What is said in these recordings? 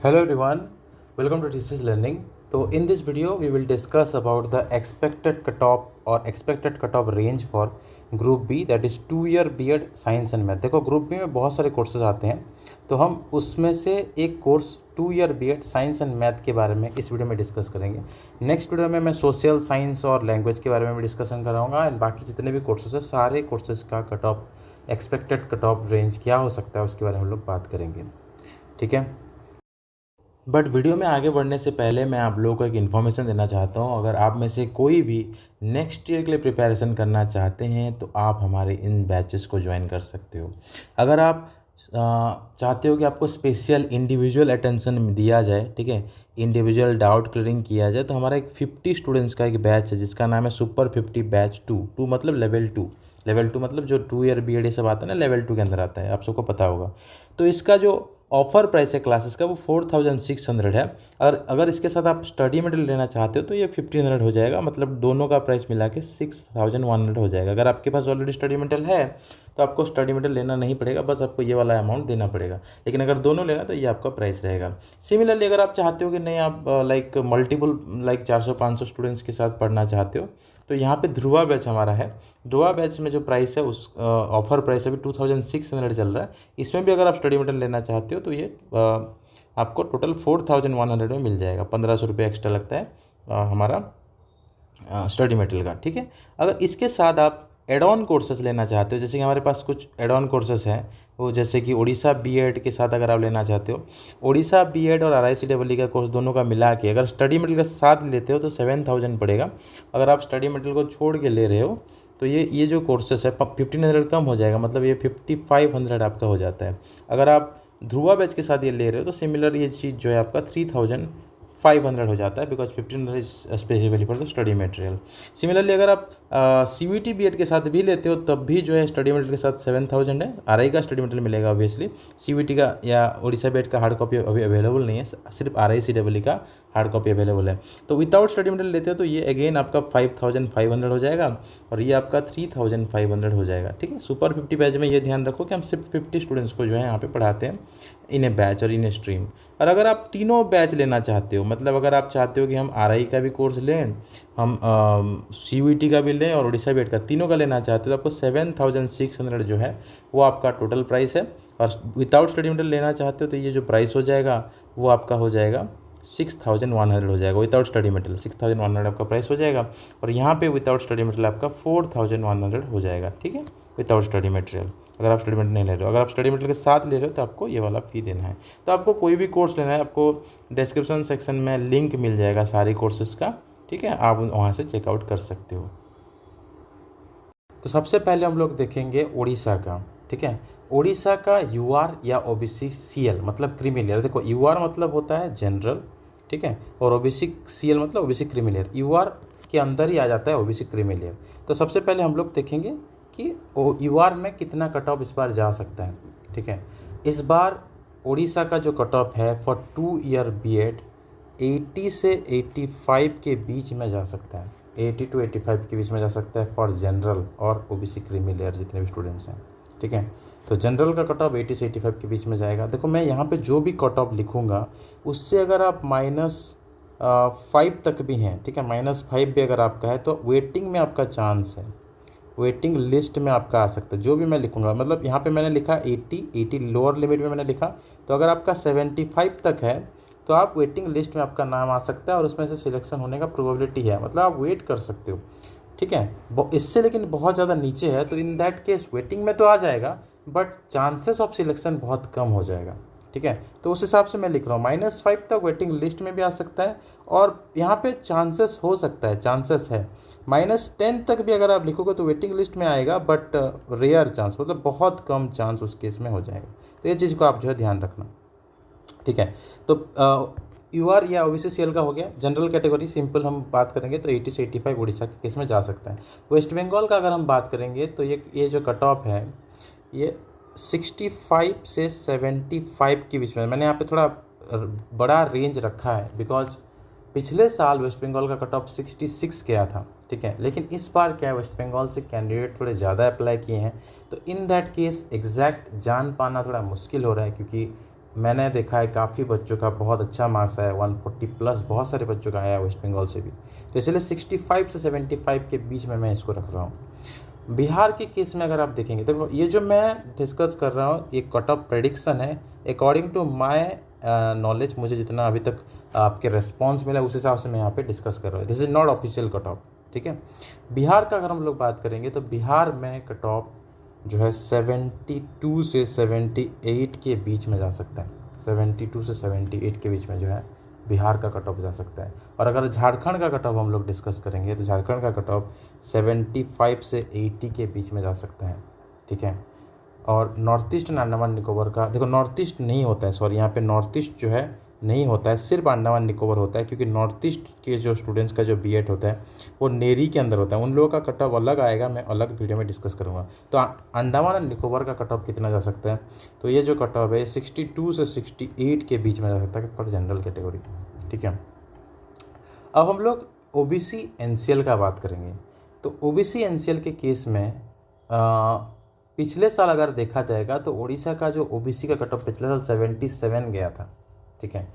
Hello everyone, welcome to TCS Learning. So in this video we will discuss about the expected cutoff or expected cutoff range for Group B, that is 2 year B.Ed science and math. देखो group B में बहुत सारे courses आते हैं, तो हम उसमें से एक course 2 year B.Ed science and math के बारे में इस वीडियो में डिस्कस करेंगे। नेक्स्ट वीडियो में मैं सोशल साइंस और लैंग्वेज के बारे में भी डिस्कशन कराऊंगा एंड बाकी जितने भी कोर्सेज हैं सारे कोर्सेज का cut off expected cut off range क्या हो सकता है उसके बारे में हम लोग बात करेंगे। ठीक है, बट वीडियो में आगे बढ़ने से पहले मैं आप लोगों को एक इन्फॉर्मेशन देना चाहता हूँ। अगर आप में से कोई भी नेक्स्ट ईयर के लिए प्रिपरेशन करना चाहते हैं तो आप हमारे इन बैचेस को ज्वाइन कर सकते हो। अगर आप चाहते हो कि आपको स्पेशल इंडिविजुअल अटेंशन दिया जाए, ठीक है, इंडिविजुअल डाउट क्लियरिंग किया जाए, तो हमारा एक 50 स्टूडेंट्स का एक बैच है जिसका नाम है सुपर 50 बैच 2 मतलब लेवल 2 मतलब जो 2 year B.Ed ये सब आता है ना, लेवल 2 के अंदर आता है, आप सबको पता होगा। तो इसका जो ऑफर प्राइस है क्लासेस का वो 4600 है। अगर इसके साथ आप स्टडी मटेरियल लेना चाहते हो तो ये 1500 हो जाएगा, मतलब दोनों का प्राइस मिला के 6100 हो जाएगा। अगर आपके पास ऑलरेडी स्टडी मटेरियल है तो आपको स्टडी मटेरियल लेना नहीं पड़ेगा, बस आपको ये वाला अमाउंट देना पड़ेगा। लेकिन अगर दोनों लेना तो ये आपका प्राइस रहेगा। सिमिलरली अगर आप चाहते हो कि नहीं, आप मल्टीपल 400-500 स्टूडेंट्स के साथ पढ़ना चाहते हो तो यहाँ पे ध्रुवा बैच हमारा है। ध्रुवा बैच में जो प्राइस है उस ऑफर प्राइस अभी 2600 चल रहा है। इसमें भी अगर आप स्टडी मटेरियल लेना चाहते हो तो ये आपको टोटल 4100 में मिल जाएगा। 1500 रुपये एक्स्ट्रा लगता है हमारा स्टडी मटेरियल का। ठीक है, अगर इसके साथ आप एड ऑन कोर्सेज लेना चाहते हो, जैसे कि हमारे पास कुछ एड ऑन कोर्सेज हैं, वो जैसे कि ओडिशा B.Ed के साथ अगर आप लेना चाहते हो, ओडिशा B.Ed और RICEE का कोर्स दोनों का मिला के अगर स्टडी मटेरियल के साथ लेते हो तो 7000 पड़ेगा। अगर आप स्टडी मटेरियल को छोड़ के ले रहे हो तो ये जो कोर्सेस है 1500 कम हो जाएगा, मतलब ये 5500 आपका हो जाता है। अगर आप ध्रुवा बैच के साथ ये ले रहे हो तो सिमिलर ये चीज़ जो है आपका 3500 हो जाता है, because 1500 is specifically for the study material. Similarly अगर आप CVT B.Ed के साथ भी लेते हो तब भी जो है स्टडी मटेरियल के साथ 7000 है। RI का स्टडी मटेरियल मिलेगा ऑब्वियसली, CVT का या ओडिशा B.Ed का हार्ड कॉपी अभी अवेलेबल नहीं है, सिर्फ RICEE का हार्ड कॉपी अवेलेबल है। तो विदाउट स्टडी मटेरियल लेते हो तो ये अगेन आपका 5500 हो जाएगा और ये आपका 3500 हो जाएगा। ठीक है, सुपर 50 बैच में ये ध्यान रखो कि हम सिर्फ 50 स्टूडेंट्स को जो है यहाँ पे पढ़ाते हैं इन ए बैच और इन ए स्ट्रीम। और अगर आप तीनों बैच लेना चाहते हो, मतलब अगर आप चाहते हो कि हम RI का भी कोर्स लें, हम CVT का भी लें और ओडिशा B.Ed का, तीनों का लेना चाहते हो तो आपको 7600 जो है वो आपका टोटल प्राइस है। और विदाउट स्टडी मटेरियल लेना चाहते हो तो ये जो प्राइस हो जाएगा वो आपका हो जाएगा 6100 हो जाएगा। विदाउट स्टडी मटेरियल 6100 आपका प्राइस हो जाएगा और यहाँ पे विदाउट स्टडी मटेरियल आपका 4100 हो जाएगा। ठीक है, विदाउट स्टडी मटेरियल अगर आप स्टडी मटेरियल नहीं ले रहे हो। अगर आप स्टडी मटेरियल के साथ ले रहे हो तो आपको ये वाला फ़ी देना है। तो आपको कोई भी कोर्स लेना है, आपको डिस्क्रिप्शन सेक्शन में लिंक मिल जाएगा सारे कोर्सेज का। ठीक है, आप वहाँ से चेकआउट कर सकते हो। तो सबसे पहले हम लोग देखेंगे उड़ीसा का। ठीक है, उड़ीसा का UR या OBC CL मतलब क्रीमी लेयर। देखो UR मतलब होता है जनरल, ठीक है, और OBC CL मतलब OBC क्रीमी लेयर। UR के अंदर ही आ जाता है OBC क्रीमी लेयर। तो सबसे पहले हम लोग देखेंगे कि UR में कितना कट ऑफ इस बार जा सकता है। ठीक है, इस बार उड़ीसा का जो कट ऑफ है फॉर 2 year B.Ed 80 से 85 के बीच में जा सकता है। 80 to 85 के बीच में जा सकता है फॉर जनरल और OBC क्रीमी लेयर जितने भी स्टूडेंट्स हैं। ठीक है, तो जनरल का कट ऑफ 80 से 85 के बीच में जाएगा। देखो मैं यहाँ पे जो भी कट ऑफ लिखूँगा उससे अगर आप -5 तक भी हैं, ठीक है, -5 भी अगर आपका है तो वेटिंग में आपका चांस है, वेटिंग लिस्ट में आपका आ सकता है। जो भी मैं लिखूँगा, मतलब यहाँ पे मैंने लिखा 80 लोअर लिमिट में मैंने लिखा, तो अगर आपका 75 तक है तो आप वेटिंग लिस्ट में आपका नाम आ सकता है और उसमें से सिलेक्शन होने का प्रोबेबिलिटी है, मतलब आप वेट कर सकते हो। ठीक है, इससे लेकिन बहुत ज़्यादा नीचे है तो इन दैट केस वेटिंग में तो आ जाएगा बट चांसेस ऑफ सिलेक्शन बहुत कम हो जाएगा। ठीक है, तो उस हिसाब से मैं लिख रहा हूँ -5 तक वेटिंग लिस्ट में भी आ सकता है और यहाँ पे चांसेस हो सकता है, चांसेस है। -10 तक भी अगर आप लिखोगे तो वेटिंग लिस्ट में आएगा बट रेयर चांस, मतलब बहुत कम चांस उस केस में हो जाएगा। तो ये चीज़ को आप जो है ध्यान रखना। ठीक है, तो UR या OBC CL का हो गया। जनरल कैटेगरी सिंपल हम बात करेंगे तो 80 से 85 उड़ीसा के केस में जा सकता है। वेस्ट बंगाल का अगर हम बात करेंगे तो ये जो कट ऑफ है ये 65 से 75 के बीच में। मैंने यहाँ पे थोड़ा बड़ा रेंज रखा है बिकॉज पिछले साल वेस्ट बंगाल का कट ऑफ 66 गया था। ठीक है, लेकिन इस बार क्या है, वेस्ट बंगाल से कैंडिडेट थोड़े ज़्यादा अप्लाई किए हैं तो इन दैट केस एग्जैक्ट जान पाना थोड़ा मुश्किल हो रहा है, क्योंकि मैंने देखा है काफ़ी बच्चों का बहुत अच्छा मार्क्स आया, 140 प्लस बहुत सारे बच्चों का आया वेस्ट बंगाल से भी। तो इसलिए 65 से 75 के बीच में मैं इसको रख रहा हूँ। बिहार के केस में अगर आप देखेंगे तो ये जो मैं डिस्कस कर रहा हूँ ये कट ऑफ प्रेडिक्शन है अकॉर्डिंग टू माय नॉलेज। मुझे जितना अभी तक आपके रेस्पॉन्स मिला उस हिसाब से मैं यहाँ पे डिस्कस कर रहा हूँ। This is not official cut off, ठीक है। बिहार का अगर हम लोग बात करेंगे तो बिहार में कट ऑफ जो है 72 से 78 के बीच में जा सकता है। 72 से 78 के बीच में जो है बिहार का कट ऑफ जा सकता है। और अगर झारखंड का कट ऑफ हम लोग डिस्कस करेंगे तो झारखंड का कट ऑफ 75 से 80 के बीच में जा सकता है, ठीक है। और north east and Andaman Nicobar का देखो, नॉर्थ ईस्ट नहीं होता है, सॉरी यहाँ पे नॉर्थ ईस्ट जो है नहीं होता है, सिर्फ अंडमान निकोबार होता है, क्योंकि नॉर्थ ईस्ट के जो स्टूडेंट्स का जो बीएड होता है वो नेरी के अंदर होता है। उन लोगों का कट ऑफ अलग आएगा, मैं अलग वीडियो में डिस्कस करूँगा। तो अंडमान एंड निकोबार का कट ऑफ कितना जा सकता है, तो ये जो कट ऑफ है 62 से 68 के बीच में जा सकता है फॉर जनरल कैटेगरी, ठीक है। अब हम लोग ओबीसी एनसीएल का बात करेंगे। तो ओबीसी एनसीएल के केस में पिछले साल अगर देखा जाएगा तो उड़ीसा का जो ओबीसी का कट ऑफ पिछले साल 77 गया था, ठीक है।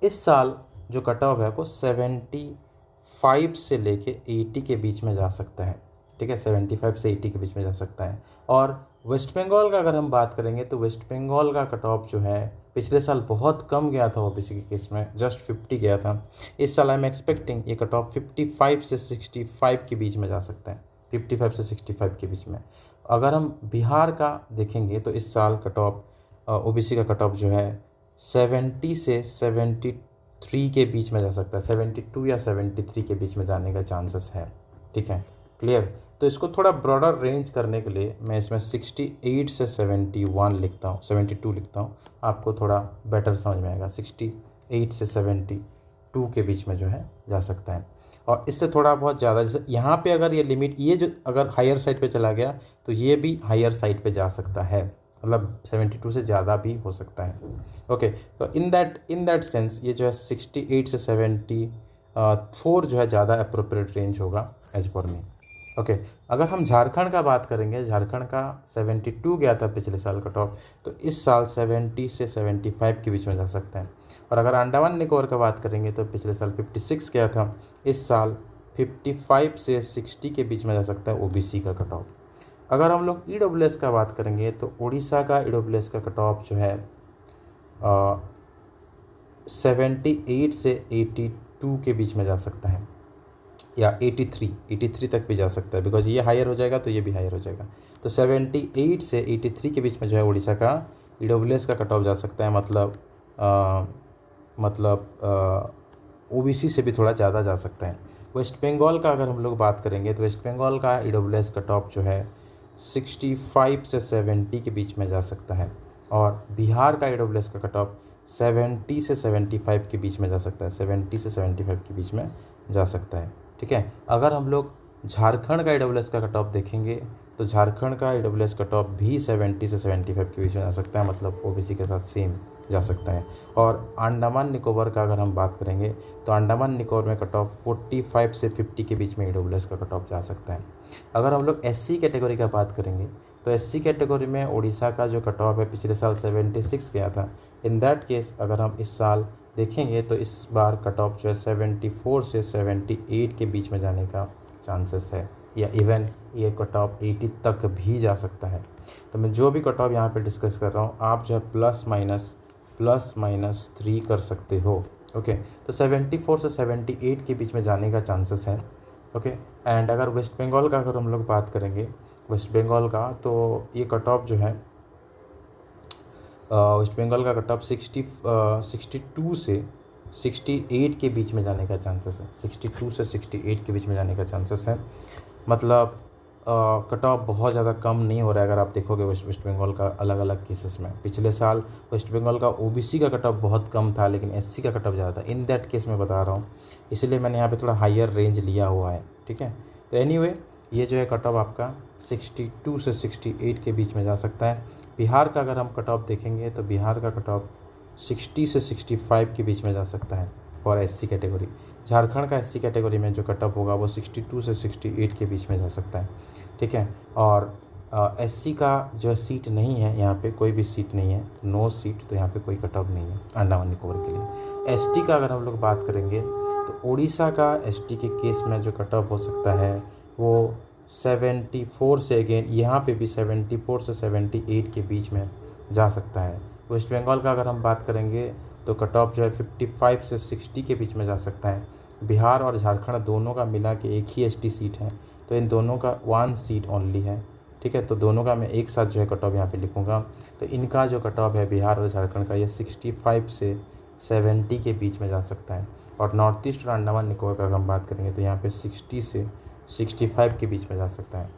इस साल जो कट ऑफ है वो 75 से लेके 80 के बीच में जा सकता है, ठीक है। 75 से 80 के बीच में जा सकता है। और वेस्ट बंगाल का अगर हम बात करेंगे तो वेस्ट बंगाल का कट ऑफ जो है पिछले साल बहुत कम गया था ओबीसी के केस में, जस्ट 50 गया था। इस साल आई एम एक्सपेक्टिंग ये कट ऑफ 55 से 65 के बीच में जा सकता है, 55 से 65 के बीच में। अगर हम बिहार का देखेंगे तो इस साल कट ऑफ ओबीसी का कट ऑफ जो है 70 से 73 के बीच में जा सकता है, 72 या 73 के बीच में जाने का चांसेस है, ठीक है। क्लियर। तो इसको थोड़ा ब्रॉडर रेंज करने के लिए मैं इसमें 68 से 71 लिखता हूँ, 72 लिखता हूँ, आपको थोड़ा बेटर समझ में आएगा। 68 से 72 के बीच में जो है जा सकता है। और इससे थोड़ा बहुत ज़्यादा, जैसे यहाँ पे अगर ये लिमिट ये जो अगर हायर साइड पे चला गया तो ये भी हायर साइड पे जा सकता है, मतलब 72 से ज़्यादा भी हो सकता है। ओके, तो इन दैट सेंस ये जो है 68 से 74 जो है ज़्यादा अप्रोप्रिएट रेंज होगा एज पर मी। ओके, अगर हम झारखंड का बात करेंगे, झारखंड का 72 गया था पिछले साल कट ऑफ, तो इस साल 70 से 75 के बीच में जा सकता है। और अगर अंडमान निकोबार का बात करेंगे तो पिछले साल 56 गया था, इस साल 55 से 60 के बीच में जा सकता है ओबीसी का कट ऑफ। अगर हम लोग ईडब्ल्यूएस का बात करेंगे तो उड़ीसा का ईडब्ल्यूएस का कट ऑफ जो है 78 से 82 के बीच में जा सकता है, या 83 तक भी जा सकता है, बिकॉज ये हायर हो जाएगा तो ये भी हायर हो जाएगा। तो 78 से 83 के बीच में जो है उड़ीसा का ईडब्ल्यूएस का कट ऑफ जा सकता है, मतलब ओबीसी से भी थोड़ा ज़्यादा जा सकता है। वेस्ट बंगाल का अगर हम लोग बात करेंगे तो वेस्ट बंगाल का ईडब्ल्यूएस कट ऑफ जो है 65 से 70 के बीच में जा सकता है। और बिहार का ईडब्ल्यूएस का कट ऑफ 70 से 75 के बीच में जा सकता है, 70 से 75 के बीच में जा सकता है, ठीक है। अगर हम लोग झारखंड का ईडब्ल्यूएस का कट ऑफ देखेंगे तो झारखंड का ईडब्ल्यूएस कट ऑफ भी 70 से 75 के बीच में जा सकता है, मतलब ओबीसी के साथ सेम जा सकता है। और अंडमान निकोबार का अगर हम बात करेंगे तो अंडमान निकोबार में कट ऑफ 45 से 50 के बीच में ईडब्ल्यूएस का कट ऑफ जा सकता है। अगर हम लोग एससी कैटेगरी का बात करेंगे तो एससी कैटेगरी में उड़ीसा का जो कट ऑफ है पिछले साल 76 गया था। इन दैट केस अगर हम इस साल देखेंगे तो इस बार कट ऑफ जो है 74 से 78 के बीच में जाने का चांसेस है, या इवन ये कट ऑफ 80 तक भी जा सकता है। तो मैं जो भी कट ऑफ यहाँ पे डिस्कस कर रहा हूँ आप जो है प्लस माइनस 3 कर सकते हो। ओके, तो 74 से 78 के बीच में जाने का चांसेस है। ओके, एंड अगर वेस्ट बंगाल का अगर हम लोग बात करेंगे वेस्ट बंगाल का, तो ये कट ऑफ जो है वेस्ट बंगाल का कट ऑफ 62 से 68 के बीच में जाने का चांसेस है, 62 से 68 के बीच में जाने का चांसेस है। मतलब कट ऑफ बहुत ज़्यादा कम नहीं हो रहा है। अगर आप देखोगे वेस्ट बंगाल का अलग अलग केसेस में, पिछले साल वेस्ट बंगाल का ओबीसी का कट ऑफ बहुत कम था लेकिन एससी का कट ऑफ ज़्यादा था। इन दैट केस मैं बता रहा हूँ, इसलिए मैंने यहाँ पे थोड़ा हायर रेंज लिया हुआ है, ठीक है। तो एनीवे ये जो है कट ऑफ आपका 62 से 68 के बीच में जा सकता है। बिहार का अगर हम कट ऑफ देखेंगे तो बिहार का कट ऑफ 60 से 65 के बीच में जा सकता है फॉर एससी कैटेगरी। झारखंड का एससी कैटेगरी में जो कट ऑफ होगा वो 62 से 68 के बीच में जा सकता है, ठीक है। और SC का जो है सीट नहीं है, यहाँ पे कोई भी सीट नहीं है, नो सीट, तो यहाँ पे कोई कट ऑफ नहीं है अंडमान निकोबार के लिए। ST का अगर हम लोग बात करेंगे तो उड़ीसा का ST के केस में जो कट ऑफ हो सकता है वो 74 से, अगेन यहाँ पे भी 74 से 78 के बीच में जा सकता है। वेस्ट बंगाल का अगर हम बात करेंगे तो कट ऑफ जो है 55 से 60 के बीच में जा सकता है। बिहार और झारखंड दोनों का मिला के एक ही ST सीट है, तो इन दोनों का 1 सीट ओनली है, ठीक है। तो दोनों का मैं एक साथ जो है कट ऑफ यहाँ पे लिखूँगा। तो इनका जो कट ऑफ है बिहार और झारखंड का, ये 65 से 70 के बीच में जा सकता है। और नॉर्थ ईस्ट और अंडमान निकोबार का अगर हम बात करेंगे तो यहाँ पे 60 से 65 के बीच में जा सकता है।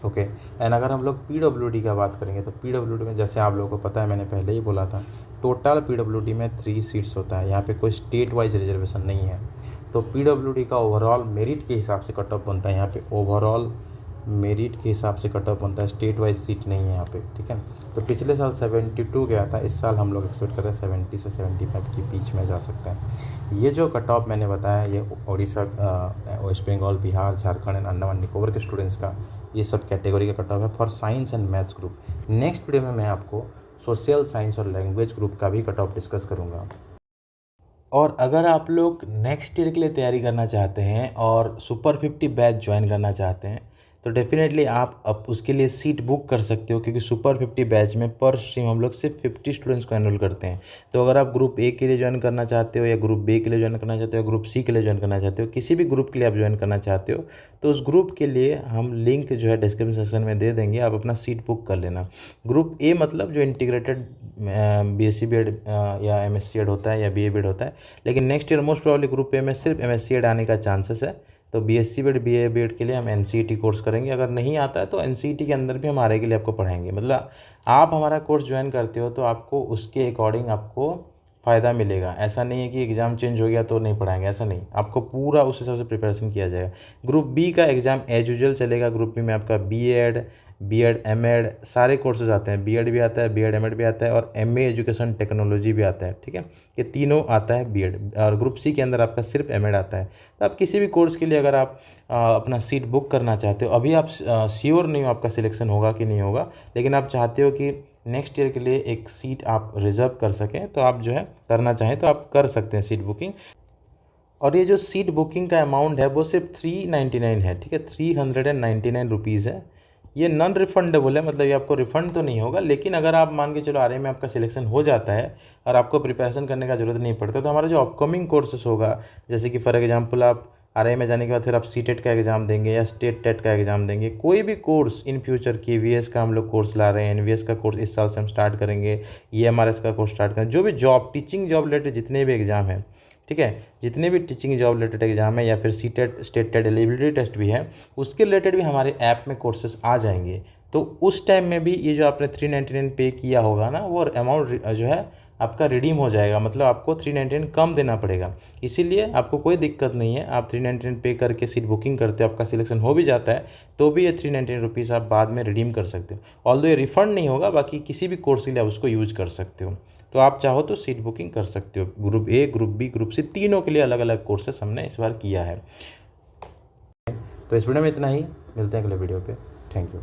ओके। एंड अगर हम लोग PWD का बात करेंगे तो PWD में जैसे आप लोगों को पता है, मैंने पहले ही बोला था, टोटल PWD में 3 सीट्स होता है, यहाँ पे कोई स्टेट वाइज रिजर्वेशन नहीं है। तो PWD का ओवरऑल मेरिट के हिसाब से कट ऑफ बनता है, यहाँ पे ओवरऑल मेरिट के हिसाब से कट ऑफ बनता है, स्टेट वाइज सीट नहीं है यहाँ पे, ठीक है। तो पिछले साल 72 गया था, इस साल हम लोग एक्सपेक्ट कर रहे हैं 70 से 75 के बीच में जा सकता है। ये जो कट ऑफ मैंने बताया, ये उड़ीसा, वेस्ट बंगाल, बिहार, झारखंड एंड अंडमान निकोबार के स्टूडेंट्स का ये सब कैटेगरी का कट ऑफ है for science and maths group. Next video में मैं आपको सोशल साइंस और लैंग्वेज ग्रुप का भी कट ऑफ डिस्कस करूँगा। और अगर आप लोग नेक्स्ट ईयर के लिए तैयारी करना चाहते हैं और सुपर 50 बैच ज्वाइन करना चाहते हैं तो डेफिनेटली आप अब उसके लिए सीट बुक कर सकते हो, क्योंकि सुपर 50 बैच में पर स्ट्रीम हम लोग सिर्फ 50 स्टूडेंट्स को एनरोल करते हैं। तो अगर आप ग्रुप ए के लिए ज्वाइन करना चाहते हो या ग्रुप बी के लिए ज्वाइन करना चाहते हो, ग्रुप सी के लिए ज्वाइन करना चाहते हो, किसी भी ग्रुप के लिए आप ज्वाइन करना चाहते हो तो उस ग्रुप के लिए हम लिंक जो है डिस्क्रिप्शन सेक्शन में दे देंगे, आप अपना सीट बुक कर लेना। ग्रुप ए मतलब जो इंटीग्रेटेड BSc BEd या MSc एड होता है या BA BEd होता है, लेकिन next year most probably group A में सिर्फ MSc एड आने का चांसेस है। तो BSc BEd BA BEd के लिए हम NCET कोर्स करेंगे, अगर नहीं आता है तो NCET के अंदर भी हम RA के लिए आपको पढ़ाएंगे। मतलब आप हमारा कोर्स ज्वाइन करते हो तो आपको उसके अकॉर्डिंग आपको फ़ायदा मिलेगा। ऐसा नहीं है कि एग्ज़ाम चेंज हो गया तो नहीं पढ़ाएंगे, ऐसा नहीं, आपको पूरा उस हिसाब से प्रिपरेशन किया जाएगा। ग्रुप बी का एग्ज़ाम एज यूजुअल चलेगा। ग्रुप बी में आपका BEd BEd MAd सारे कोर्सेज आते हैं, BEd भी आता है, BEd MAd भी आता है और MA एजुकेशन टेक्नोलॉजी भी आता है, ठीक है। ये तीनों आता है BEd। और ग्रुप सी के अंदर आपका सिर्फ MAd आता है। तो आप किसी भी कोर्स के लिए अगर आप अपना सीट बुक करना चाहते हो, अभी आप श्योर नहीं हो आपका सिलेक्शन होगा कि नहीं होगा, लेकिन आप चाहते हो कि नेक्स्ट ईयर के लिए एक सीट आप रिजर्व कर सकें, तो आप जो है करना चाहें तो आप कर सकते हैं सीट बुकिंग। और ये जो सीट बुकिंग का अमाउंट है वो सिर्फ 399 है, ठीक है, 399 रुपीज़ है। ये नॉन रिफंडेबल है, मतलब ये आपको रिफ़ंड तो नहीं होगा, लेकिन अगर आप मान के चलो RA में आपका सिलेक्शन हो जाता है और आपको प्रिपरेशन करने का ज़रूरत नहीं पड़ता, तो हमारा जो अपकमिंग कोर्सेस होगा, जैसे कि फॉर एग्जांपल आप RA में जाने के बाद फिर आप CTET का एग्ज़ाम देंगे या स्टेट टेट का एग्ज़ाम देंगे, कोई भी कोर्स इन फ्यूचर KVS का हम लोग कोर्स ला रहे हैं, NVS का कोर्स इस साल से हम स्टार्ट करेंगे, EMRS का कोर्स स्टार्ट करेंगे, जो भी जॉब टीचिंग जॉब रिलेटेड जितने भी एग्ज़ाम हैं, ठीक है, जितने भी टीचिंग जॉब रिलेटेड एग्जाम है या फिर CTET state TET eligibility test भी है, उसके रिलेटेड भी हमारे ऐप में कोर्सेज आ जाएंगे। तो उस टाइम में भी ये जो आपने 399 पे किया होगा ना, वो अमाउंट जो है आपका रिडीम हो जाएगा, मतलब आपको 399 कम देना पड़ेगा। इसीलिए आपको कोई दिक्कत नहीं है, आप 399 पे करके सीट बुकिंग करते हो, आपका सिलेक्शन हो भी जाता है तो भी ये 399 रुपीज़ आप बाद में रिडीम कर सकते हो। ऑल्दो ये रिफ़ंड नहीं होगा, बाकी किसी भी कोर्स के लिए आप उसको यूज कर सकते हो। तो आप चाहो तो सीट बुकिंग कर सकते हो। Group A, group B, group C तीनों के लिए अलग अलग कोर्सेस हमने इस बार किया है। तो इस वीडियो में इतना ही, मिलते हैं अगले वीडियो पे। Thank you.